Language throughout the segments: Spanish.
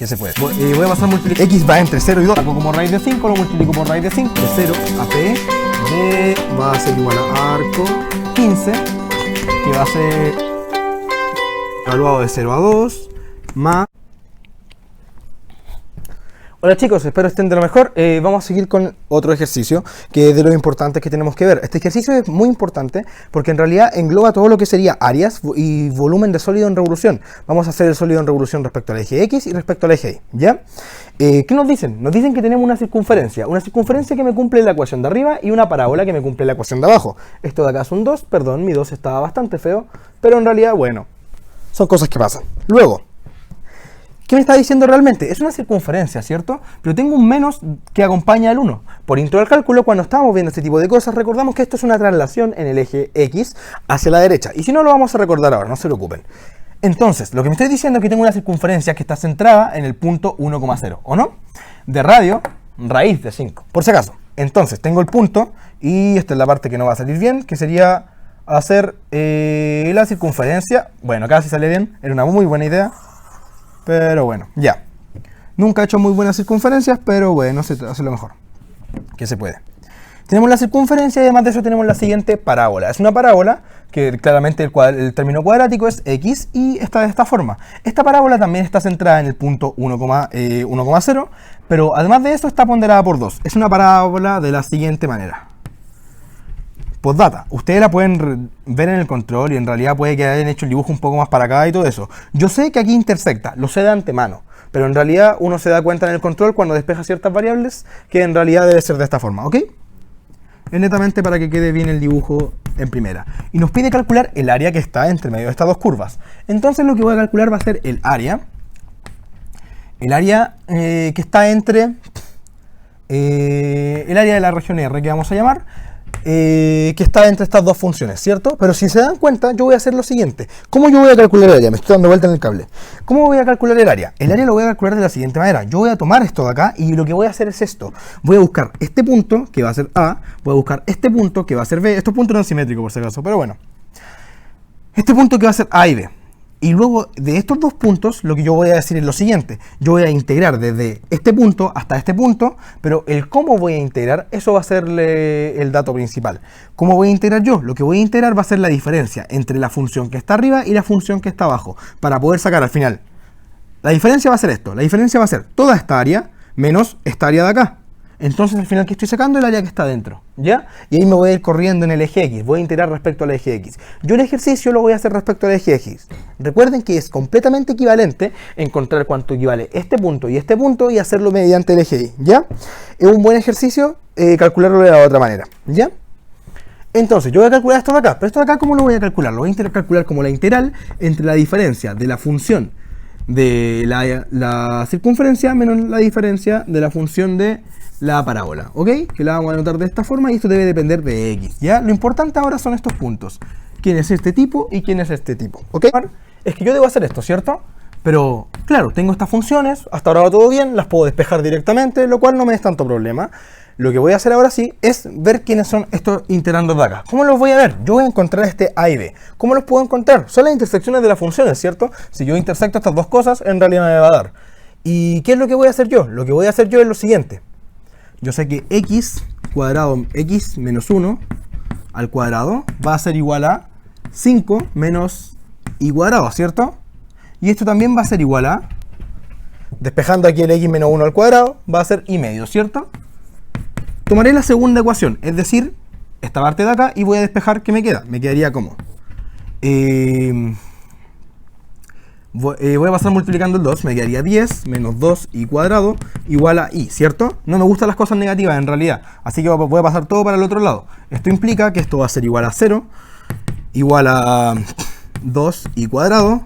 que se puede. Voy a pasar a multiplicar. X va entre 0 y 2. Saco como raíz de 5, lo multiplico por raíz de 5. De 0 a P de va a ser igual a arco 15, que va a ser evaluado de 0 a 2, más... Hola chicos, espero estén de lo mejor. Vamos a seguir con otro ejercicio que es de lo importante que tenemos que ver. Este ejercicio es muy importante porque en realidad engloba todo lo que sería áreas y volumen de sólido en revolución. Vamos a hacer el sólido en revolución respecto al eje X y respecto al eje Y, ¿ya? ¿Qué nos dicen? Nos dicen que tenemos una circunferencia que me cumple la ecuación de arriba y una parábola que me cumple la ecuación de abajo. Esto de acá es un 2, perdón, mi 2 estaba bastante feo, pero en realidad, bueno, son cosas que pasan. Luego, ¿qué me está diciendo realmente? Es una circunferencia, ¿cierto? Pero tengo un menos que acompaña al 1. Por introducir cálculo, cuando estábamos viendo este tipo de cosas, recordamos que esto es una traslación en el eje X hacia la derecha. Y si no, lo vamos a recordar ahora, no se preocupen. Entonces, lo que me estoy diciendo es que tengo una circunferencia que está centrada en el punto 1,0, ¿o no? De radio, raíz de 5, por si acaso. Entonces, tengo el punto, y esta es la parte que no va a salir bien, que sería hacer la circunferencia. Bueno, casi sale bien, era una muy buena idea. Pero bueno, ya. Nunca he hecho muy buenas circunferencias, pero bueno, se hace lo mejor que se puede. Tenemos la circunferencia y además de eso tenemos la siguiente parábola. Es una parábola que claramente el término cuadrático es X y está de esta forma. Esta parábola también está centrada en el punto 1,0, pero además de esto está ponderada por 2. Es una parábola de la siguiente manera. Postdata, ustedes la pueden ver en el control y en realidad puede que hayan hecho el dibujo un poco más para acá y todo eso. Yo sé que aquí intersecta, lo sé de antemano, pero en realidad uno se da cuenta en el control cuando despeja ciertas variables que en realidad debe ser de esta forma, ¿ok? Es netamente para que quede bien el dibujo en primera. Y nos pide calcular el área que está entre medio de estas dos curvas. Entonces lo que voy a calcular va a ser el área que está entre el área de la región R, que vamos a llamar, que está entre estas dos funciones, ¿cierto? Pero si se dan cuenta, yo voy a hacer lo siguiente. ¿Cómo yo voy a calcular el área? Me estoy dando vuelta en el cable. ¿Cómo voy a calcular el área? El área lo voy a calcular de la siguiente manera. Yo voy a tomar esto de acá y lo que voy a hacer es esto. Voy a buscar este punto, que va a ser A. Voy a buscar este punto, que va a ser B. Estos puntos no son simétricos, por si acaso, pero bueno. Este punto que va a ser A y B. Y luego de estos dos puntos, lo que yo voy a decir es lo siguiente. Yo voy a integrar desde este punto hasta este punto, pero el cómo voy a integrar, eso va a ser el dato principal. ¿Cómo voy a integrar yo? Lo que voy a integrar va a ser la diferencia entre la función que está arriba y la función que está abajo, para poder sacar al final. La diferencia va a ser esto. La diferencia va a ser toda esta área menos esta área de acá. Entonces al final que estoy sacando el área que está dentro, ¿ya? Y ahí me voy a ir corriendo en el eje X, voy a integrar respecto al eje X. Yo el ejercicio lo voy a hacer respecto al eje X. Recuerden que es completamente equivalente encontrar cuánto equivale este punto y hacerlo mediante el eje Y, ¿ya? Es un buen ejercicio calcularlo de la otra manera, ¿ya? Entonces yo voy a calcular esto de acá, pero esto de acá ¿cómo lo voy a calcular? Lo voy a calcular como la integral entre la diferencia de la función de la circunferencia menos la diferencia de la función de la parábola, ¿ok? Que la vamos a anotar de esta forma y esto debe depender de X, ¿ya? Lo importante ahora son estos puntos. ¿Quién es este tipo y quién es este tipo? ¿Ok? Es que yo debo hacer esto, ¿cierto? Pero, claro, tengo estas funciones, hasta ahora va todo bien, las puedo despejar directamente, lo cual no me es tanto problema. Lo que voy a hacer ahora sí es ver quiénes son estos integrandos de acá. ¿Cómo los voy a ver? Yo voy a encontrar este A y B. ¿Cómo los puedo encontrar? Son las intersecciones de las funciones, ¿cierto? Si yo intersecto estas dos cosas, en realidad me va a dar. ¿Y qué es lo que voy a hacer yo? Lo que voy a hacer yo es lo siguiente. Yo sé que x cuadrado, x menos 1 al cuadrado va a ser igual a 5 menos y cuadrado, ¿cierto? Y esto también va a ser igual a, despejando aquí el x menos 1 al cuadrado, va a ser y medio, ¿cierto? Tomaré la segunda ecuación, es decir, esta parte de acá, y voy a despejar ¿qué me queda? Me quedaría como voy a pasar multiplicando el 2, me quedaría 10 menos 2 y cuadrado igual a y, ¿cierto? No me gustan las cosas negativas en realidad, así que voy a pasar todo para el otro lado. Esto implica que esto va a ser igual a 0, igual a 2 y cuadrado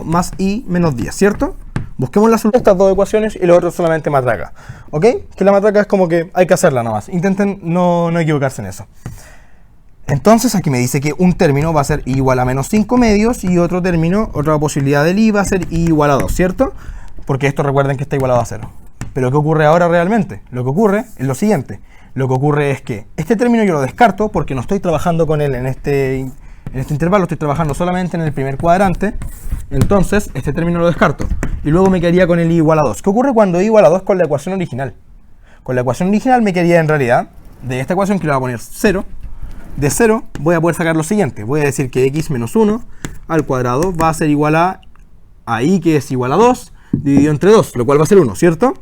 más y menos 10, ¿cierto? Busquemos la solución de estas dos ecuaciones y lo otro solamente matraca, ¿ok? Que la matraca es como que hay que hacerla nada más. Intenten no equivocarse en eso. Entonces aquí me dice que un término va a ser igual a menos 5 medios y otro término, otra posibilidad del i va a ser i igual a 2, ¿cierto? Porque esto recuerden que está igualado a 0. Pero ¿qué ocurre ahora realmente? Lo que ocurre es lo siguiente. Lo que ocurre es que este término yo lo descarto porque no estoy trabajando con él en este intervalo, estoy trabajando solamente en el primer cuadrante. Entonces este término lo descarto. y luego me quedaría con el i igual a 2. ¿Qué ocurre cuando i igual a 2 con la ecuación original? Con la ecuación original me quedaría en realidad, de esta ecuación que le voy a poner 0, de 0 voy a poder sacar lo siguiente. Voy a decir que x menos 1 al cuadrado va a ser igual a i, que es igual a 2, dividido entre 2, lo cual va a ser 1, ¿cierto?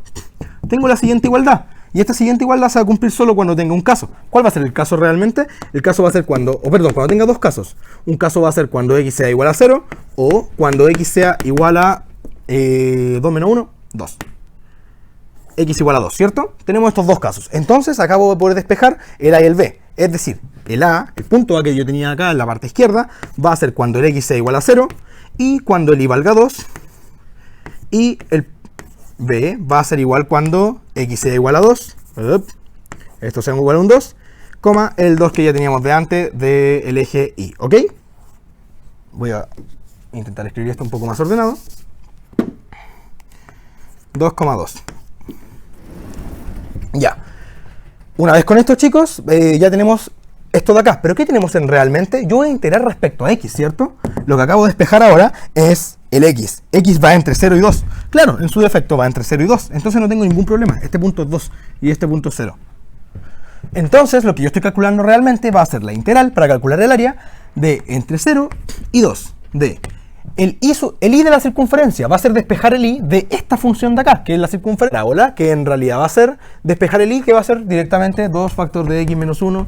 Tengo la siguiente igualdad. Y esta siguiente igualdad se va a cumplir solo cuando tenga un caso. ¿Cuál va a ser el caso realmente? El caso va a ser cuando tenga dos casos. Un caso va a ser cuando x sea igual a 0 o cuando x sea igual a 2 menos 1, 2. X igual a 2, ¿cierto? Tenemos estos dos casos. Entonces acabo de poder despejar el a y el b. Es decir, el a, el punto a que yo tenía acá en la parte izquierda, va a ser cuando el x sea igual a 0 y cuando el y valga 2. Y el b va a ser igual cuando x sea igual a 2, esto sea igual a un 2, coma el 2 que ya teníamos de antes del eje y, ¿ok? Voy a intentar escribir esto un poco más ordenado. 2,2. Ya. Una vez con esto, chicos, ya tenemos esto de acá. ¿Pero qué tenemos en realmente? Yo voy a integrar respecto a x, ¿cierto? Lo que acabo de despejar ahora es el x. X va entre 0 y 2. Claro, en su defecto va entre 0 y 2. Entonces no tengo ningún problema. Este punto es 2 y este punto es 0. Entonces lo que yo estoy calculando realmente va a ser la integral para calcular el área de entre 0 y 2 de el i de la circunferencia. Va a ser despejar el i de esta función de acá, que es la circunferencia, que en realidad va a ser despejar el i, que va a ser directamente 2 factor de x menos 1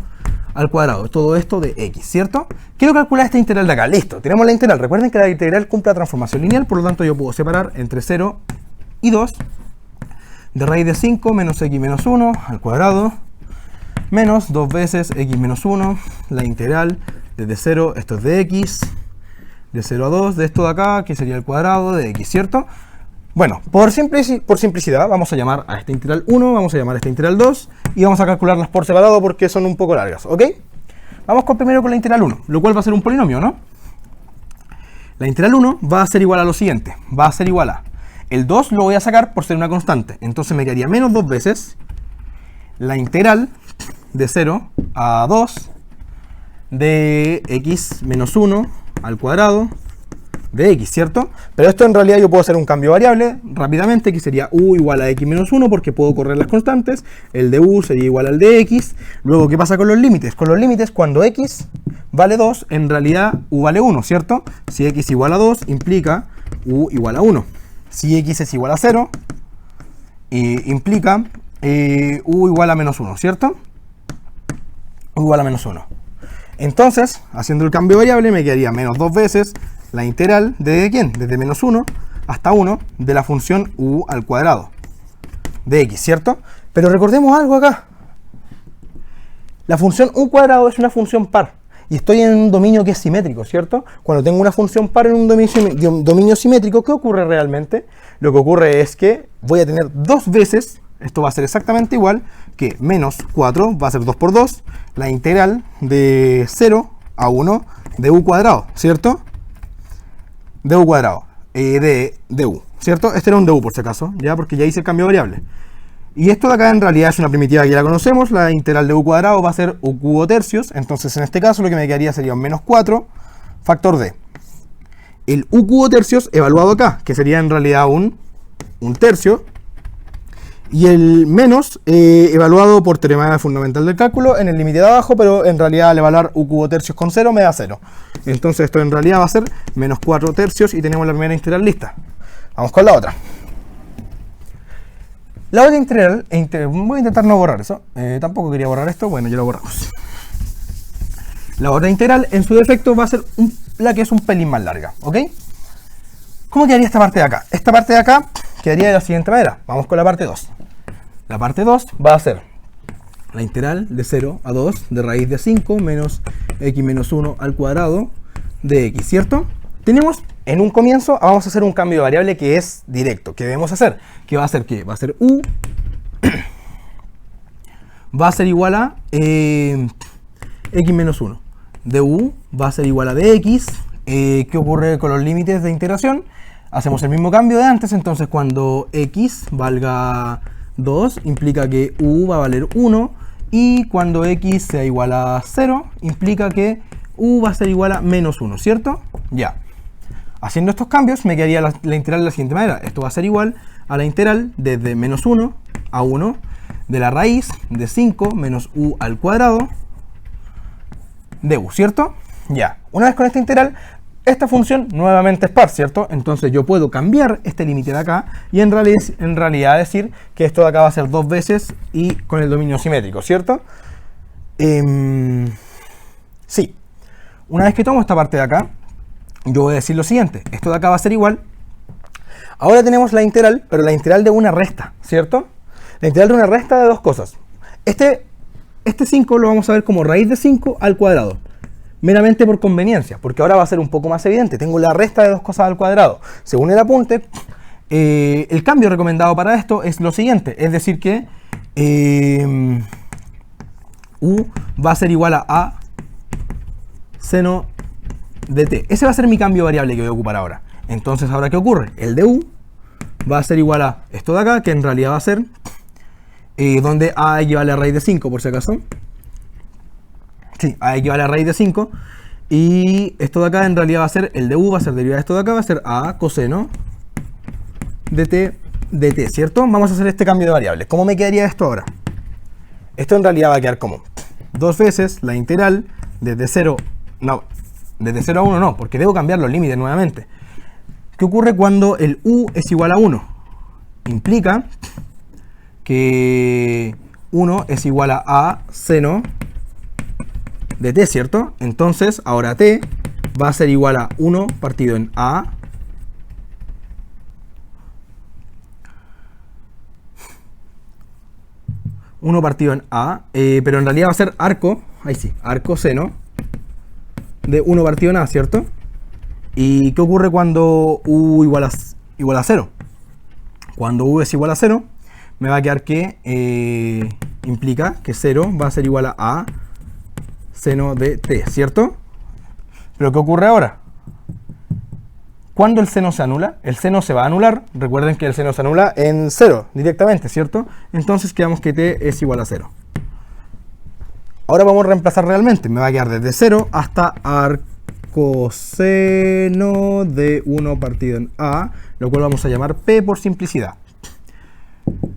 al cuadrado. Todo esto de x, ¿cierto? Quiero calcular esta integral de acá. Listo, tenemos la integral. Recuerden que la integral cumple la transformación lineal, por lo tanto yo puedo separar entre 0 y 2 de raíz de 5 menos x menos 1 al cuadrado menos 2 veces x menos 1, la integral desde 0, esto es de x, de 0 a 2 de esto de acá, que sería el cuadrado de x, ¿cierto? Bueno, por simplicidad vamos a llamar a esta integral 1, vamos a llamar a esta integral 2 y vamos a calcularlas por separado porque son un poco largas, ¿ok? Vamos primero con la integral 1, lo cual va a ser un polinomio, ¿no? La integral 1 va a ser igual a lo siguiente, va a ser igual a el 2 lo voy a sacar por ser una constante, entonces me quedaría menos 2 veces la integral de 0 a 2 de x menos 1 al cuadrado de x, ¿cierto? Pero esto en realidad yo puedo hacer un cambio variable rápidamente, que sería u igual a x menos 1, porque puedo correr las constantes. El de u sería igual al de x. Luego, ¿qué pasa con los límites? Con los límites, cuando x vale 2, en realidad u vale 1, ¿cierto? Si x igual a 2, implica u igual a 1. Si x es igual a 0, implica u igual a menos 1, ¿cierto? U igual a menos 1. Entonces, haciendo el cambio variable, me quedaría menos 2 veces la integral de ¿quién? Desde menos 1 hasta 1 de la función u al cuadrado de x, ¿cierto? Pero recordemos algo acá. La función u cuadrado es una función par. Y estoy en un dominio que es simétrico, ¿cierto? Cuando tengo una función par en un dominio simétrico, ¿qué ocurre realmente? Lo que ocurre es que voy a tener dos veces, esto va a ser exactamente igual, que menos 4 va a ser 2 por 2, la integral de 0 a 1 de u cuadrado, ¿cierto? De u cuadrado, de u, ¿cierto? Este era un de u por si acaso, ya, porque ya hice el cambio variable. Y esto de acá en realidad es una primitiva que ya la conocemos, la integral de u cuadrado va a ser u cubo tercios, entonces en este caso lo que me quedaría sería un menos 4 factor de el u cubo tercios evaluado acá, que sería en realidad un tercio, y el menos evaluado por teorema fundamental del cálculo en el límite de abajo, pero en realidad al evaluar u cubo tercios con 0 me da 0. Entonces esto en realidad va a ser menos 4 tercios y tenemos la primera integral lista. Vamos con la otra. La otra integral, voy a intentar no borrar eso, tampoco quería borrar esto, bueno, ya lo borramos. La otra integral en su defecto va a ser la que es un pelín más larga, ¿ok? ¿Cómo quedaría esta parte de acá? Esta parte de acá quedaría de la siguiente manera. Vamos con la parte 2. La parte 2 va a ser la integral de 0 a 2 de raíz de 5 menos x menos 1 al cuadrado de x, ¿cierto? Tenemos en un comienzo, vamos a hacer un cambio de variable que es directo. ¿Qué debemos hacer? ¿Qué va a ser qué? Va a ser u va a ser igual a x menos 1 de u va a ser igual a dx. ¿Qué ocurre con los límites de integración? Hacemos el mismo cambio de antes, entonces cuando x valga 2 implica que u va a valer 1 y cuando x sea igual a 0 implica que u va a ser igual a menos 1, ¿cierto? Ya. Haciendo estos cambios me quedaría la integral de la siguiente manera. Esto va a ser igual a la integral desde menos 1 a 1 de la raíz de 5 menos u al cuadrado de u, ¿cierto? Ya, una vez con esta integral, esta función nuevamente es par, ¿cierto? Entonces yo puedo cambiar este límite de acá y en realidad decir que esto de acá va a ser 2 veces y con el dominio simétrico, ¿cierto? Sí. Una vez que tomo esta parte de acá, yo voy a decir lo siguiente. Esto de acá va a ser igual. Ahora tenemos la integral, pero la integral de una resta, ¿cierto? La integral de una resta de dos cosas. Este 5 lo vamos a ver como raíz de 5 al cuadrado. Meramente por conveniencia, porque ahora va a ser un poco más evidente. Tengo la resta de dos cosas al cuadrado. Según el apunte, el cambio recomendado para esto es lo siguiente. Es decir que u va a ser igual a seno de t. Ese va a ser mi cambio variable que voy a ocupar ahora. Entonces, ¿ahora qué ocurre? El de u va a ser igual a esto de acá, que en realidad va a ser donde a equivale a raíz de 5, por si acaso. Sí, a equivale a raíz de 5. Y esto de acá en realidad va a ser, el de u va a ser derivada de esto de acá, va a ser a coseno de t, ¿cierto? Vamos a hacer este cambio de variables. ¿Cómo me quedaría esto ahora? Esto en realidad va a quedar como 2 veces la integral desde 0, no, desde 0 a 1 no, porque debo cambiar los límites nuevamente. ¿Qué ocurre cuando el u es igual a 1? Implica que 1 es igual a seno de t, ¿cierto? Entonces, ahora t va a ser igual a 1 partido en a pero en realidad va a ser arco, ahí sí, arco seno de 1 partido en a, ¿cierto? ¿Y qué ocurre cuando u igual a 0? Cuando u es igual a 0, me va a quedar que implica que 0 va a ser igual a seno de t, ¿cierto? Pero ¿qué ocurre ahora? Cuando el seno se anula, el seno se va a anular. Recuerden que el seno se anula en 0 directamente, ¿cierto? Entonces quedamos que t es igual a 0. Ahora vamos a reemplazar realmente. Me va a quedar desde 0 hasta arcoseno de 1 partido en a, lo cual vamos a llamar p por simplicidad.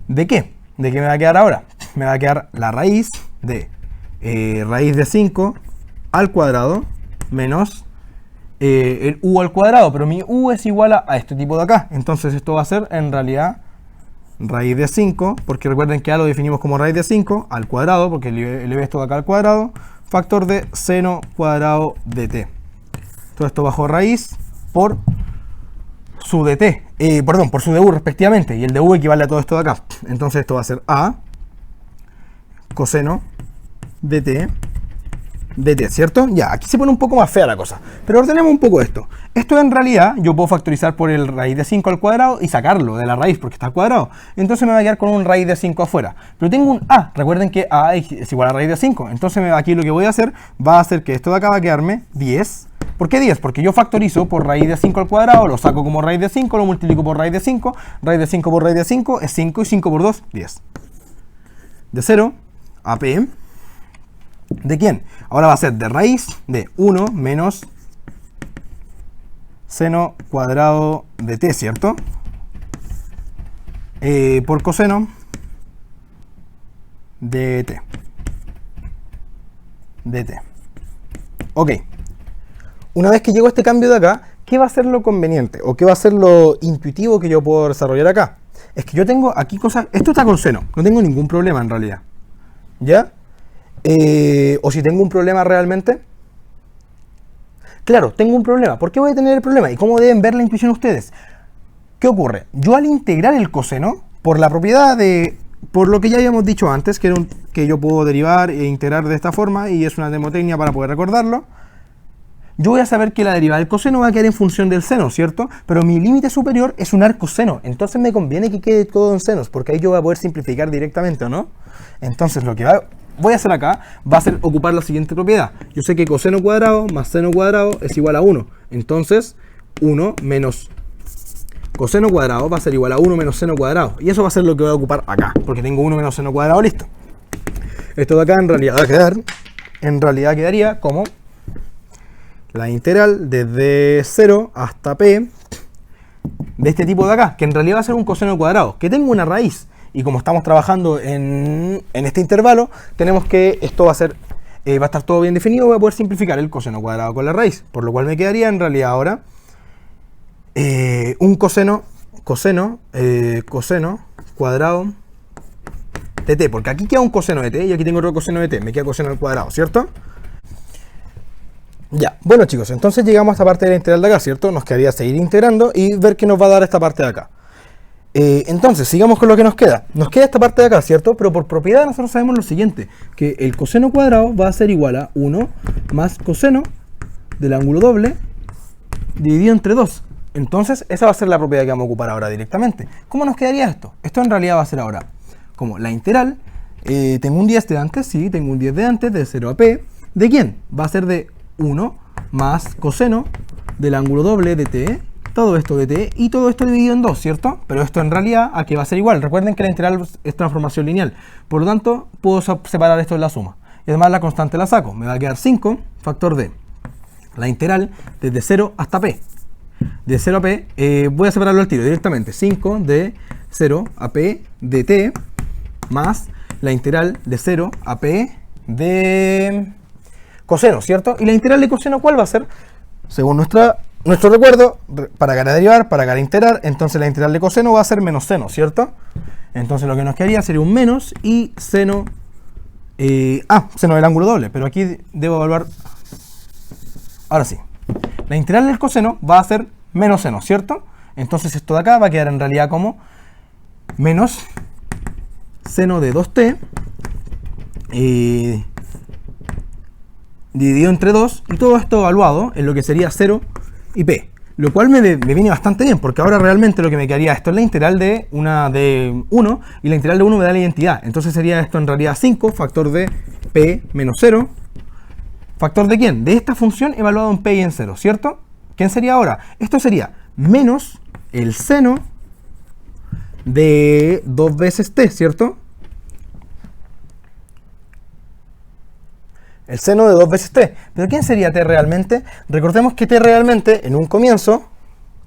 ¿De qué? ¿De qué me va a quedar ahora? Me va a quedar la raíz de 5 al cuadrado menos el u al cuadrado, pero mi u es igual a este tipo de acá. Entonces esto va a ser en realidad raíz de 5, porque recuerden que a lo definimos como raíz de 5 al cuadrado, porque elevé esto de acá al cuadrado, factor de seno cuadrado de t. Todo esto bajo raíz por su dt, perdón, por su du respectivamente, y el du equivale a todo esto de acá. Entonces esto va a ser a coseno dt, ¿cierto? Ya, aquí se pone un poco más fea la cosa, pero ordenemos un poco esto. Esto en realidad yo puedo factorizar por el raíz de 5 al cuadrado y sacarlo de la raíz porque está al cuadrado. Entonces me va a quedar con un raíz de 5 afuera. Pero tengo un a, recuerden que a es igual a raíz de 5. Entonces aquí lo que voy a hacer va a hacer que esto de acá va a quedarme 10. ¿Por qué 10? Porque yo factorizo por raíz de 5 al cuadrado, lo saco como raíz de 5, lo multiplico por raíz de 5. Raíz de 5 por raíz de 5 es 5 y 5 por 2, 10. De 0 a p. ¿De quién? Ahora va a ser de raíz de 1 menos seno cuadrado de t, ¿cierto? Por coseno de t. Ok. Una vez que llego a este cambio de acá, ¿qué va a ser lo conveniente? ¿O qué va a ser lo intuitivo que yo puedo desarrollar acá? Es que yo tengo aquí cosas... Esto está con seno. No tengo ningún problema en realidad. ¿Ya? O si tengo un problema realmente. Claro, tengo un problema. ¿Por qué voy a tener el problema? ¿Y cómo deben ver la intuición ustedes? ¿Qué ocurre? Yo al integrar el coseno, por la propiedad de... Por lo que ya habíamos dicho antes, que yo puedo derivar e integrar de esta forma, y es una mnemotecnia para poder recordarlo, yo voy a saber que la derivada del coseno va a quedar en función del seno, ¿cierto? Pero mi límite superior es un arco seno, entonces me conviene que quede todo en senos, porque ahí yo voy a poder simplificar directamente, ¿o no? Entonces lo que voy a hacer acá va a ser ocupar la siguiente propiedad. Yo sé que coseno cuadrado más seno cuadrado es igual a 1. Entonces 1 menos coseno cuadrado va a ser igual a 1 menos seno cuadrado. Y eso va a ser lo que voy a ocupar acá, porque tengo 1 menos seno cuadrado, listo. Esto de acá en realidad va a quedar, quedaría como la integral desde 0 hasta p de este tipo de acá, que en realidad va a ser un coseno cuadrado, que tengo una raíz. Y como estamos trabajando en este intervalo, tenemos que esto va a ser, va a estar todo bien definido, voy a poder simplificar el coseno cuadrado con la raíz, por lo cual me quedaría en realidad ahora un coseno cuadrado de t, porque aquí queda un coseno de t y aquí tengo otro coseno de t, me queda coseno al cuadrado, ¿cierto? Ya, bueno chicos, entonces llegamos a esta parte de la integral de acá, ¿cierto? Nos quedaría seguir integrando y ver qué nos va a dar esta parte de acá. Entonces, sigamos con lo que nos queda. Nos queda esta parte de acá, ¿cierto? Pero por propiedad nosotros sabemos lo siguiente, que el coseno cuadrado va a ser igual a 1 más coseno del ángulo doble dividido entre 2. Entonces, esa va a ser la propiedad que vamos a ocupar ahora directamente. ¿Cómo nos quedaría esto? Esto en realidad va a ser ahora como la integral. Tengo un 10 de antes, sí, tengo un 10 de antes, de 0 a p. ¿De quién? Va a ser de 1 más coseno del ángulo doble de t, todo esto de t, y todo esto dividido en 2, ¿cierto? Pero esto en realidad aquí va a ser igual. Recuerden que la integral es transformación lineal, por lo tanto puedo separar esto de la suma. Y además la constante la saco, me va a quedar 5 factor de la integral desde 0 hasta p. De 0 a p, voy a separarlo al tiro directamente, 5 de 0 a p de t más la integral de 0 a p de coseno, ¿cierto? Y la integral de coseno, ¿cuál va a ser? Según nuestro recuerdo, para cada derivar, para cada integrar, entonces la integral de coseno va a ser menos seno, ¿cierto? Entonces lo que nos quedaría sería un menos y seno, seno del ángulo doble, pero aquí debo evaluar, ahora sí. La integral del coseno va a ser menos seno, ¿cierto? Entonces esto de acá va a quedar en realidad como menos seno de 2t dividido entre 2, y todo esto evaluado en lo que sería 0 y p, lo cual me viene bastante bien, porque ahora realmente lo que me quedaría, esto es la integral de 1, y la integral de 1 me da la identidad, entonces sería esto en realidad 5 factor de p menos 0, ¿factor de quién? De esta función evaluado en p y en 0, ¿cierto? ¿Quién sería ahora? Esto sería menos el seno de 2 veces t, ¿cierto? El seno de 2 veces t. ¿Pero quién sería t realmente? Recordemos que t realmente, en un comienzo,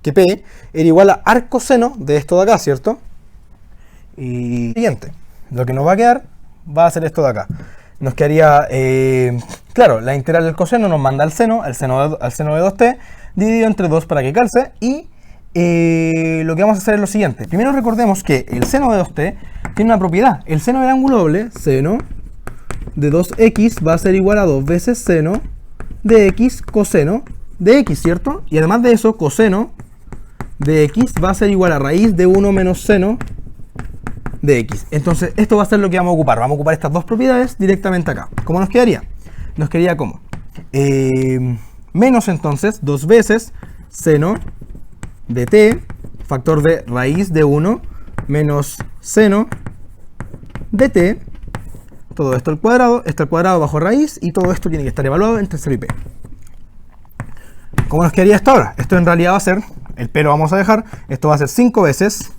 que p era igual a arcoseno de esto de acá, ¿cierto? Y siguiente, lo que nos va a quedar va a ser esto de acá. Nos quedaría, claro, la integral del coseno nos manda al seno de 2t, dividido entre 2 para que calce, y lo que vamos a hacer es lo siguiente. Primero recordemos que el seno de 2t tiene una propiedad. El seno del ángulo doble, seno de 2x, va a ser igual a 2 veces seno de x coseno de x, ¿cierto? Y además de eso, coseno de x va a ser igual a raíz de 1 menos seno de x. Entonces, esto va a ser lo que vamos a ocupar. Vamos a ocupar estas dos propiedades directamente acá. ¿Cómo nos quedaría? Nos quedaría como menos entonces 2 veces seno de t, factor de raíz de 1 menos seno de t, todo esto al cuadrado bajo raíz, y todo esto tiene que estar evaluado entre 0 y p. ¿Cómo nos quedaría esto ahora? Esto en realidad va a ser, el p lo vamos a dejar, esto va a ser 5 veces,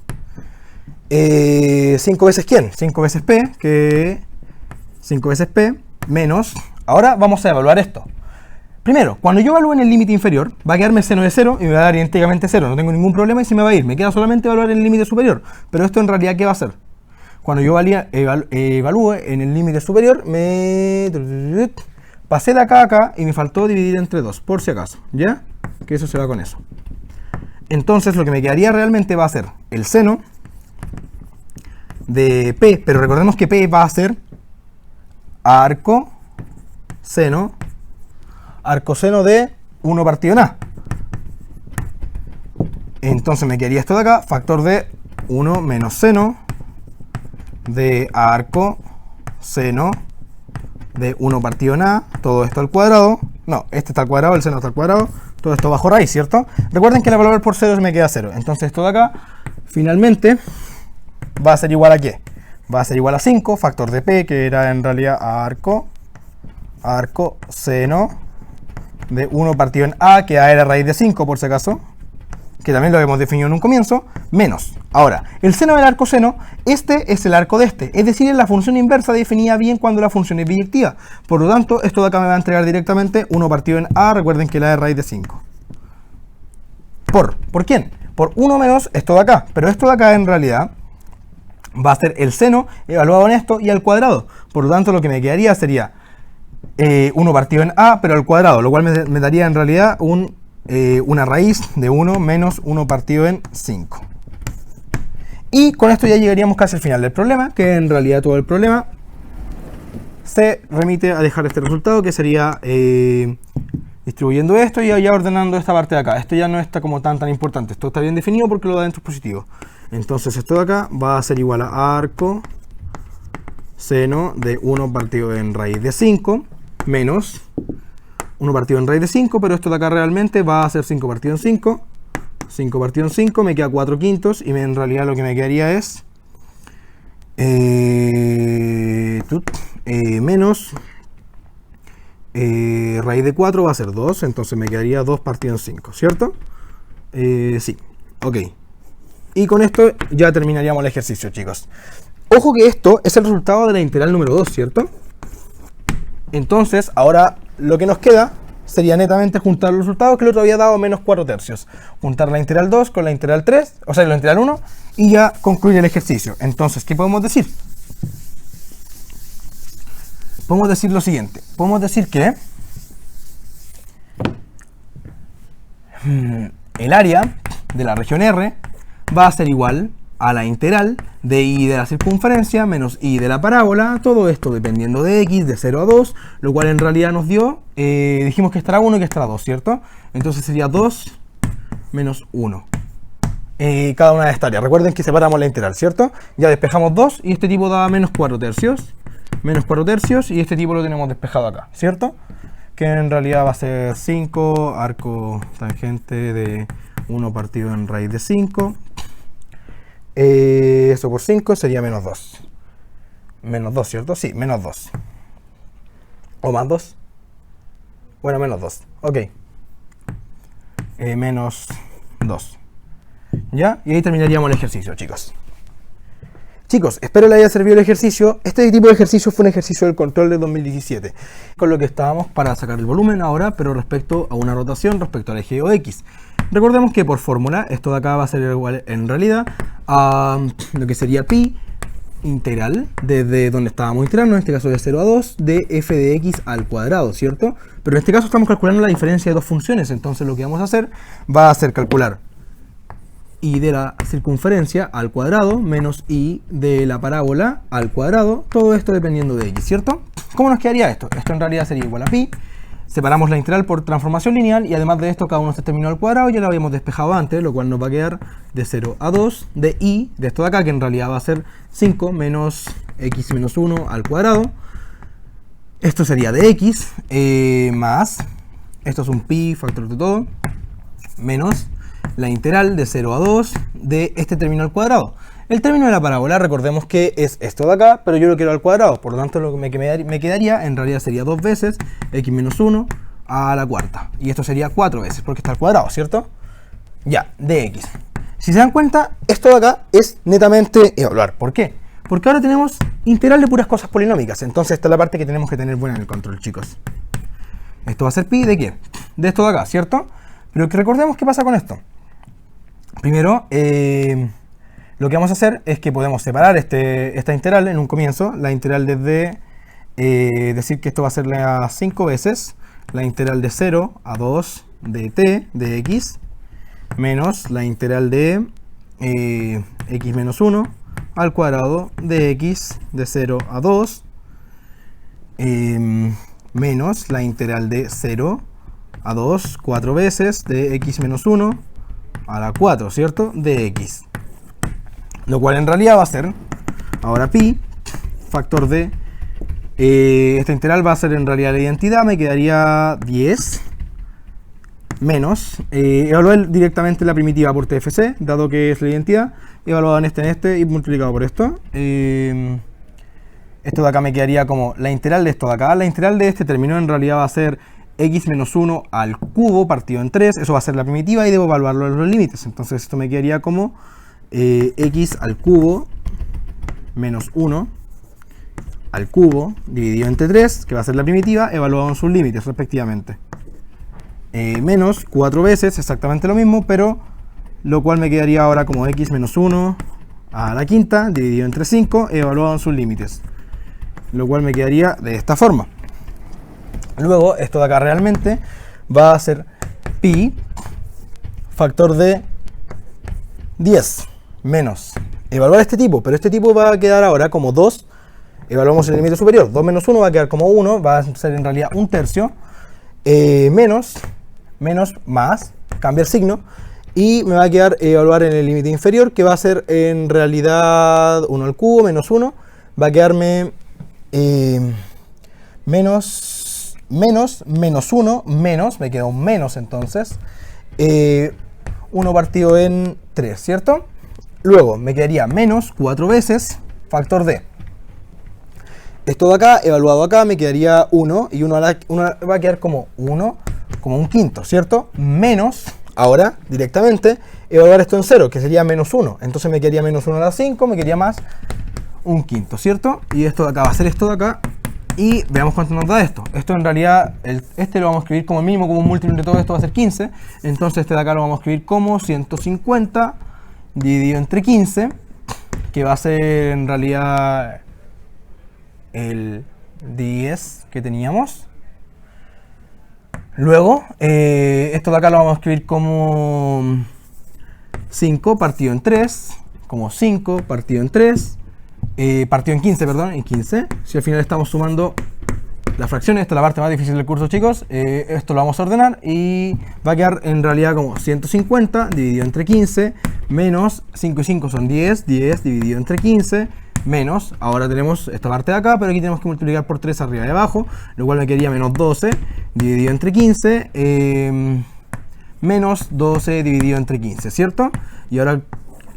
¿5 veces quién? 5 veces p, 5 veces p menos, ahora vamos a evaluar esto. Primero, cuando yo evalúe en el límite inferior, va a quedarme seno de 0 y me va a dar idénticamente 0, no tengo ningún problema y se me va a ir, me queda solamente evaluar en el límite superior, pero esto en realidad ¿qué va a ser? Cuando yo evalúe en el límite superior, pasé de acá a acá y me faltó dividir entre 2, por si acaso, ¿ya? Que eso se va con eso. Entonces lo que me quedaría realmente va a ser el seno de p, pero recordemos que p va a ser arcoseno de 1 partido en a. Entonces me quedaría esto de acá, factor de 1 menos seno de arcoseno de 1 partido en a, todo esto al cuadrado, no, este está al cuadrado, el seno está al cuadrado, todo esto bajo raíz, ¿cierto? Recuerden que la valor por 0 me queda 0, entonces esto de acá, finalmente, va a ser igual a ¿qué? Va a ser igual a 5, factor de p, que era en realidad arcoseno de 1 partido en a, que a era raíz de 5 por si acaso, que también lo hemos definido en un comienzo, menos. Ahora, el seno del arco seno, este es el arco de este, es decir, es la función inversa definida bien cuando la función es biyectiva. Por lo tanto, esto de acá me va a entregar directamente 1 partido en a, recuerden que la es raíz de 5. ¿Por quién? Por 1 menos esto de acá, pero esto de acá en realidad va a ser el seno evaluado en esto y al cuadrado. Por lo tanto, lo que me quedaría sería 1 partido en a, pero al cuadrado, lo cual me daría en realidad una raíz de 1 menos 1 partido en 5. Y con esto ya llegaríamos casi al final del problema, que en realidad todo el problema se remite a dejar este resultado, que sería distribuyendo esto y ya ordenando esta parte de acá. Esto ya no está como tan importante, esto está bien definido porque lo de adentro es positivo. Entonces esto de acá va a ser igual a arco seno de 1 partido en raíz de 5 menos 1 partido en raíz de 5, pero esto de acá realmente va a ser 5 partido en 5. 5 partido en 5, me queda 4 quintos y en realidad lo que me quedaría es menos raíz de 4 va a ser 2, entonces me quedaría 2 partido en 5, ¿cierto? Sí, ok. Y con esto ya terminaríamos el ejercicio, chicos. Ojo que esto es el resultado de la integral número 2, ¿cierto? Entonces, ahora lo que nos queda sería netamente juntar los resultados que el otro había dado menos 4 tercios. Juntar la integral 2 con la integral 3, o sea, la integral 1, y ya concluir el ejercicio. Entonces, ¿qué podemos decir? Podemos decir lo siguiente. Podemos decir que el área de la región R va a ser igual a la integral de y de la circunferencia menos y de la parábola, todo esto dependiendo de x de 0 a 2, lo cual en realidad nos dio, dijimos que estará 1 y que estará 2, ¿cierto? Entonces sería 2 menos 1. Cada una de estas áreas. Recuerden que separamos la integral, ¿cierto? Ya despejamos 2 y este tipo da menos 4 tercios. Menos 4 tercios y este tipo lo tenemos despejado acá, ¿cierto? Que en realidad va a ser 5, arco tangente de 1 partido en raíz de 5. Eso por 5 sería menos 2. Menos 2, ¿cierto? Sí, menos 2. ¿O más 2? Bueno, menos 2. Ok. Menos 2. ¿Ya? Y ahí terminaríamos el ejercicio, chicos. Chicos, espero les haya servido el ejercicio. Este tipo de ejercicio fue un ejercicio del control de 2017, con lo que estábamos para sacar el volumen ahora, pero respecto a una rotación respecto al eje OX. Recordemos que por fórmula, esto de acá va a ser igual en realidad a lo que sería pi integral, desde donde estábamos integrando, en este caso de 0 a 2, de f de x al cuadrado, ¿cierto? Pero en este caso estamos calculando la diferencia de dos funciones, entonces lo que vamos a hacer va a ser calcular y de la circunferencia al cuadrado menos y de la parábola al cuadrado, todo esto dependiendo de x, ¿cierto? ¿Cómo nos quedaría esto? Esto en realidad sería igual a pi, separamos la integral por transformación lineal y además de esto cada uno se terminó al cuadrado, ya lo habíamos despejado antes, lo cual nos va a quedar de 0 a 2 de y de esto de acá, que en realidad va a ser 5 menos x menos 1 al cuadrado. Esto sería de x más, esto es un pi, factor de todo, menos la integral de 0 a 2 de este término al cuadrado. El término de la parábola, recordemos que es esto de acá, pero yo lo quiero al cuadrado, por lo tanto lo que me quedaría en realidad sería 2 veces x menos 1 a la cuarta. Y esto sería 4 veces, porque está al cuadrado, ¿cierto? Ya, de x. Si se dan cuenta, esto de acá es netamente evaluar. ¿Por qué? Porque ahora tenemos integral de puras cosas polinómicas. Entonces esta es la parte que tenemos que tener buena en el control, chicos. Esto va a ser pi de qué? De esto de acá, ¿cierto? Pero que recordemos qué pasa con esto. Primero, lo que vamos a hacer es que podemos separar esta integral en un comienzo. La integral desde decir que esto va a ser a 5 veces la integral de 0 a 2 de t de x menos la integral de x menos 1 al cuadrado de x de 0 a 2 menos la integral de 0 a 2 4 veces de x menos 1 a la 4, ¿cierto? De x. Lo cual en realidad va a ser, ahora pi, factor de, esta integral va a ser en realidad la identidad, me quedaría 10 menos, evaluar directamente la primitiva por TFC, dado que es la identidad, evaluado en este y multiplicado por esto. Esto de acá me quedaría como la integral de esto de acá. La integral de este término en realidad va a ser x menos 1 al cubo partido en 3, eso va a ser la primitiva y debo evaluarlo en los límites. Entonces esto me quedaría como x al cubo menos 1 al cubo dividido entre 3, que va a ser la primitiva, evaluado en sus límites respectivamente. Menos 4 veces, exactamente lo mismo, pero lo cual me quedaría ahora como x menos 1 a la quinta dividido entre 5, evaluado en sus límites. Lo cual me quedaría de esta forma. Luego, esto de acá realmente va a ser pi factor de 10 menos evaluar este tipo, pero este tipo va a quedar ahora como 2, evaluamos el límite superior, 2 menos 1 va a quedar como 1, va a ser en realidad un tercio, menos más, cambia el signo, y me va a quedar evaluar en el límite inferior, que va a ser en realidad 1 al cubo menos 1, va a quedarme menos 1, menos, me queda un menos entonces, 1 partido en 3, ¿cierto? Luego me quedaría menos 4 veces factor de esto de acá, evaluado acá, me quedaría 1, y 1 va a quedar como 1, como un quinto, ¿cierto? Menos, ahora, directamente, evaluar esto en 0, que sería menos 1. Entonces me quedaría menos 1 a la 5, me quedaría más un quinto, ¿cierto? Y esto de acá va a ser esto de acá. Y veamos cuánto nos da esto. Esto en realidad, este lo vamos a escribir como mínimo, como un múltiplo de todo esto va a ser 15. Entonces este de acá lo vamos a escribir como 150 dividido entre 15, que va a ser en realidad el 10 que teníamos. Luego, esto de acá lo vamos a escribir como 5 partido en 3, como 5 partido en 3, partido en 15, perdón, en 15. Si al final estamos sumando las fracciones, esta es la parte más difícil del curso, chicos. Esto lo vamos a ordenar y va a quedar en realidad como 150 dividido entre 15, menos 5 y 5 son 10, 10 dividido entre 15, menos, ahora tenemos esta parte de acá, pero aquí tenemos que multiplicar por 3 arriba y abajo, lo cual me quedaría menos 12 dividido entre 15, menos 12 dividido entre 15, ¿cierto? Y ahora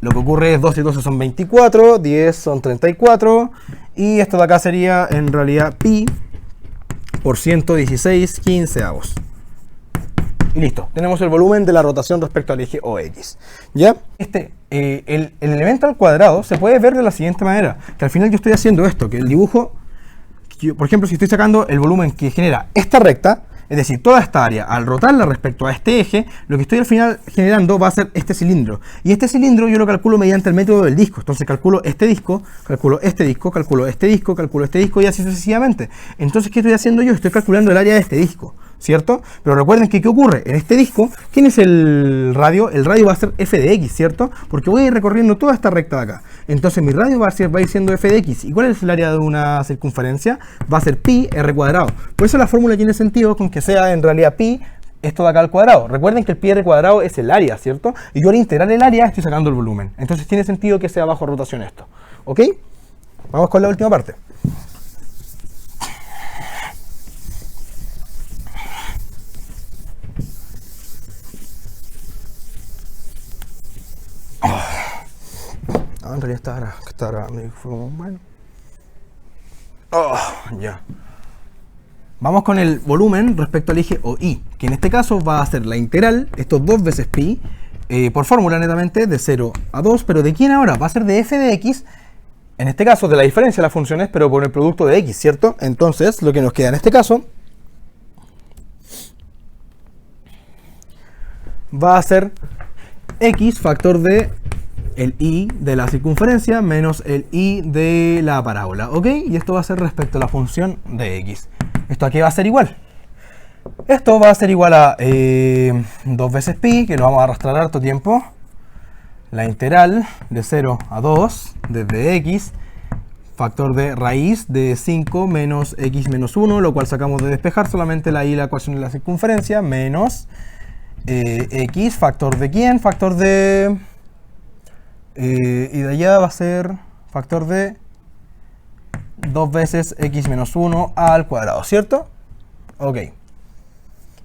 lo que ocurre es 12 y 12 son 24, 10 son 34, y esto de acá sería en realidad pi por 116 quinceavos. Y listo, tenemos el volumen de la rotación respecto al eje OX. ¿Ya? El elemento al cuadrado se puede ver de la siguiente manera, que al final yo estoy haciendo esto, que el dibujo, por ejemplo, si estoy sacando el volumen que genera esta recta, es decir, toda esta área, al rotarla respecto a este eje, lo que estoy al final generando va a ser este cilindro. Y este cilindro yo lo calculo mediante el método del disco. Entonces calculo este disco, calculo este disco, calculo este disco, calculo este disco y así sucesivamente. Entonces, ¿qué estoy haciendo yo? Estoy calculando el área de este disco, ¿cierto? Pero recuerden que ¿qué ocurre? En este disco, ¿quién es el radio? El radio va a ser f de x, ¿cierto? Porque voy a ir recorriendo toda esta recta de acá. Entonces mi radio va a ir siendo f de x. ¿Y cuál es el área de una circunferencia? Va a ser pi r cuadrado. Por eso la fórmula tiene sentido con que sea en realidad pi esto de acá al cuadrado. Recuerden que el pi r cuadrado es el área, ¿cierto? Y yo al integrar el área estoy sacando el volumen. Entonces tiene sentido que sea bajo rotación esto. ¿Ok? Vamos con la última parte. En realidad está grabando y fue como, bueno. Ya. Vamos con el volumen respecto al eje OI, que en este caso va a ser la integral, esto 2 veces pi, por fórmula netamente, de 0 a 2, pero ¿de quién ahora? Va a ser de f de x, en este caso de la diferencia de las funciones, pero por el producto de x, ¿cierto? Entonces, lo que nos queda en este caso va a ser x factor de el i de la circunferencia menos el i de la parábola, ¿ok? Y esto va a ser respecto a la función de x. ¿Esto aquí va a ser igual? Esto va a ser igual a 2 veces pi, que lo vamos a arrastrar harto tiempo. La integral de 0 a 2 desde x, factor de raíz de 5 menos x menos 1, lo cual sacamos de despejar solamente la i, la ecuación de la circunferencia, menos x, factor de quién, factor de... y de allá va a ser factor de 2 veces x menos 1 al cuadrado, ¿cierto? Ok.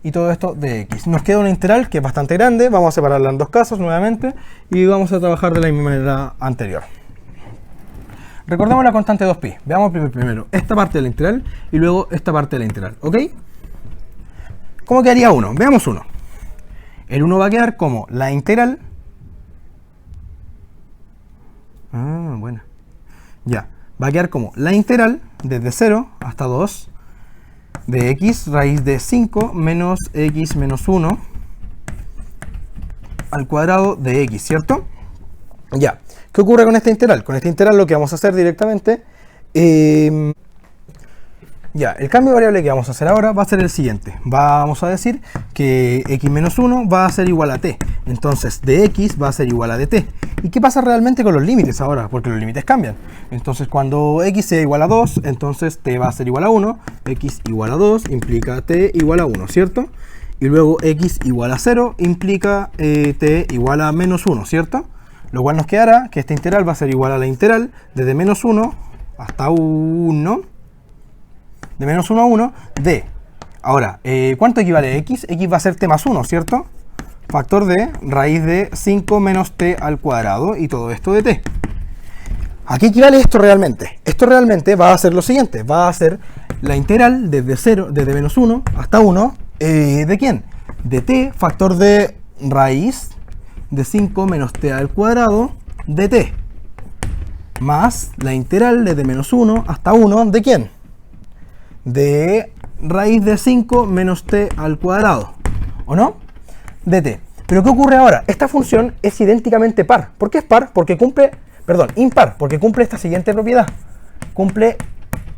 Y todo esto de x. Nos queda una integral que es bastante grande. Vamos a separarla en dos casos nuevamente. Y vamos a trabajar de la misma manera anterior. Recordemos la constante 2pi. Veamos primero esta parte de la integral y luego esta parte de la integral, ¿ok? ¿Cómo quedaría 1? Veamos 1. El 1 va a quedar como la integral. Bueno. Ya. Va a quedar como la integral desde 0 hasta 2 de x raíz de 5 menos x menos 1 al cuadrado de x, ¿cierto? Ya. ¿Qué ocurre con esta integral? Con esta integral lo que vamos a hacer directamente... Ya, el cambio de variable que vamos a hacer ahora va a ser el siguiente. Vamos a decir que x menos 1 va a ser igual a t. Entonces, de x va a ser igual a de t. ¿Y qué pasa realmente con los límites ahora? Porque los límites cambian. Entonces, cuando x sea igual a 2, entonces t va a ser igual a 1. X igual a 2 implica t igual a 1, ¿cierto? Y luego x igual a 0 implica t igual a menos 1, ¿cierto? Lo cual nos quedará que esta integral va a ser igual a la integral desde menos 1 hasta 1. De menos 1 a 1 de... Ahora, ¿cuánto equivale a x? X va a ser t más 1, ¿cierto? Factor de raíz de 5 menos t al cuadrado y todo esto de t. ¿A qué equivale esto realmente? Esto realmente va a ser lo siguiente. Va a ser la integral desde menos 1 hasta 1. ¿De quién? De t, factor de raíz de 5 menos t al cuadrado de t. Más la integral desde menos 1 hasta 1. ¿De quién? De raíz de 5 menos t al cuadrado, ¿o no? De t. Pero ¿qué ocurre ahora? Esta función es idénticamente par. ¿Por qué es par? Porque cumple, impar, porque cumple esta siguiente propiedad. Cumple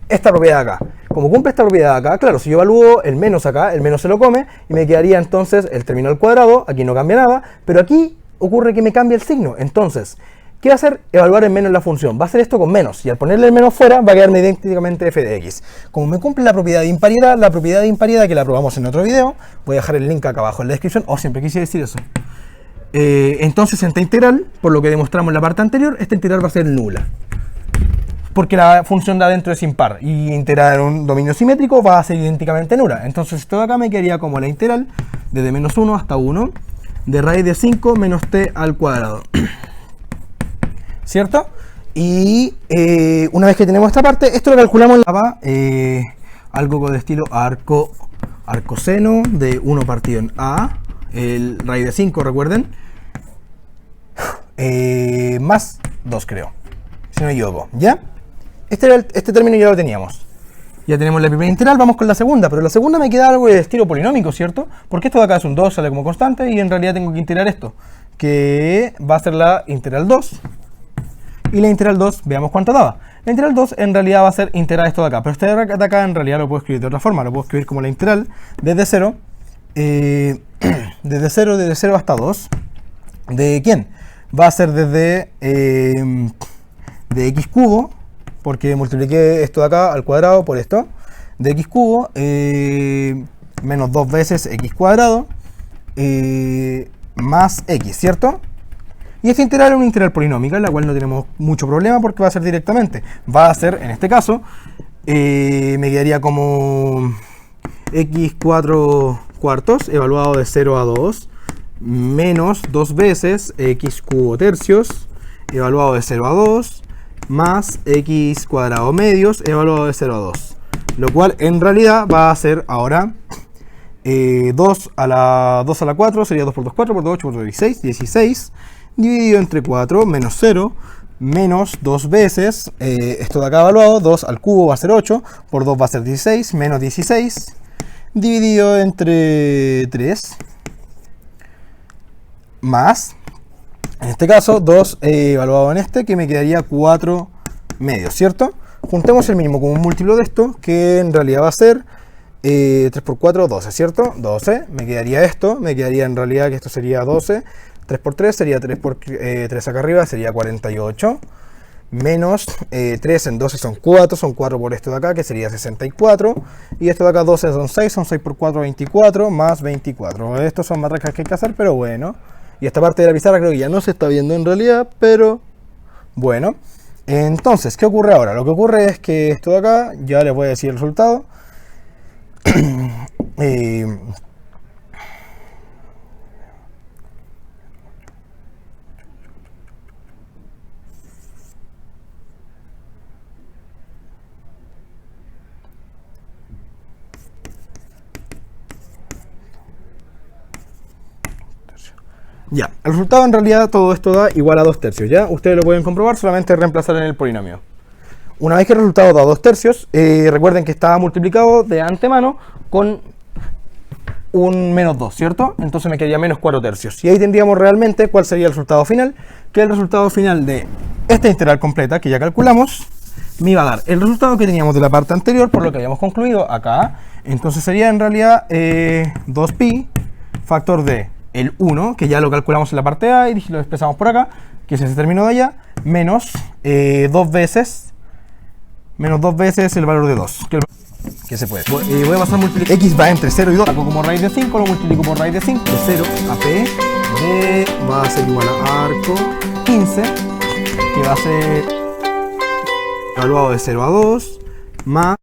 esta propiedad acá. Como cumple esta propiedad acá, claro, si yo evalúo el menos acá, el menos se lo come y me quedaría entonces el término al cuadrado. Aquí no cambia nada, pero aquí ocurre que me cambia el signo. Entonces, ¿qué va a hacer? Evaluar el menos en la función. Va a hacer esto con menos. Y al ponerle el menos fuera, va a quedarme idénticamente f de x. Como me cumple la propiedad de impariedad que la probamos en otro video, voy a dejar el link acá abajo en la descripción. Siempre quise decir eso. Entonces, esta integral, por lo que demostramos en la parte anterior, esta integral va a ser nula. Porque la función de adentro es impar. Y integrar en un dominio simétrico va a ser idénticamente nula. Entonces, esto de acá me quedaría como la integral desde menos 1 hasta 1 de raíz de 5 menos t al cuadrado. ¿Cierto? Y una vez que tenemos esta parte, esto lo calculamos en algo de estilo arcoseno de 1 partido en a, el raíz de 5, recuerden, más 2 creo, si no me equivoco, ¿ya? Este término ya lo teníamos. Ya tenemos la primera integral, vamos con la segunda, pero la segunda me queda algo de estilo polinómico, ¿cierto? Porque esto de acá es un 2, sale como constante y en realidad tengo que integrar esto, que va a ser la integral 2. Y la integral 2, veamos cuánto daba. La integral 2 en realidad va a ser integrar esto de acá. Pero este de acá en realidad lo puedo escribir de otra forma. Lo puedo escribir como la integral desde 0. Desde 0 hasta 2. ¿De quién? Va a ser desde de x cubo. Porque multipliqué esto de acá al cuadrado por esto. De x cubo menos 2 veces x cuadrado más x, ¿cierto? Y esta integral es una integral polinómica, en la cual no tenemos mucho problema porque va a ser directamente. Va a ser, en este caso, me quedaría como x4 cuartos, evaluado de 0 a 2, menos 2 veces x cubo tercios, evaluado de 0 a 2, más x cuadrado medios, evaluado de 0 a 2. Lo cual, en realidad, va a ser ahora 2 a la 4, sería 2 por 2, 4, por 2, 8, por 2, 16, 16. Dividido entre 4 menos 0 menos 2 veces, esto de acá evaluado, 2 al cubo va a ser 8, por 2 va a ser 16, menos 16, dividido entre 3, más, en este caso, 2 evaluado en este, que me quedaría 4 medios, ¿cierto? Juntemos el mínimo como un múltiplo de esto, que en realidad va a ser 3 por 4, 12, ¿cierto? 12, me quedaría esto, me quedaría en realidad que esto sería 12, 3 por 3 sería 3 por 3 acá arriba, sería 48. Menos 3 en 12 son 4 por esto de acá, que sería 64. Y esto de acá 12 son 6 por 4, 24, más 24. Estos son matracas que hay que hacer, pero bueno. Y esta parte de la pizarra creo que ya no se está viendo en realidad, pero bueno. Entonces, ¿qué ocurre ahora? Lo que ocurre es que esto de acá, ya les voy a decir el resultado. Ya, el resultado en realidad todo esto da igual a 2/3, ¿ya? Ustedes lo pueden comprobar, solamente reemplazar en el polinomio. Una vez que el resultado da 2/3, recuerden que estaba multiplicado de antemano con un menos 2, ¿cierto? Entonces me quedaría menos 4/3. Y ahí tendríamos realmente cuál sería el resultado final, que el resultado final de esta integral completa que ya calculamos, me iba a dar el resultado que teníamos de la parte anterior, por lo que habíamos concluido acá. Entonces sería en realidad 2pi factor de el 1, que ya lo calculamos en la parte A y lo expresamos por acá, que es ese término de allá, menos 2 veces el valor de 2. Que se puede. Voy a pasar a multiplicar. X va entre 0 y 2. Saco como raíz de 5, lo multiplico por raíz de 5. De 0 a P de va a ser igual a arco 15, que va a ser evaluado de 0 a 2, más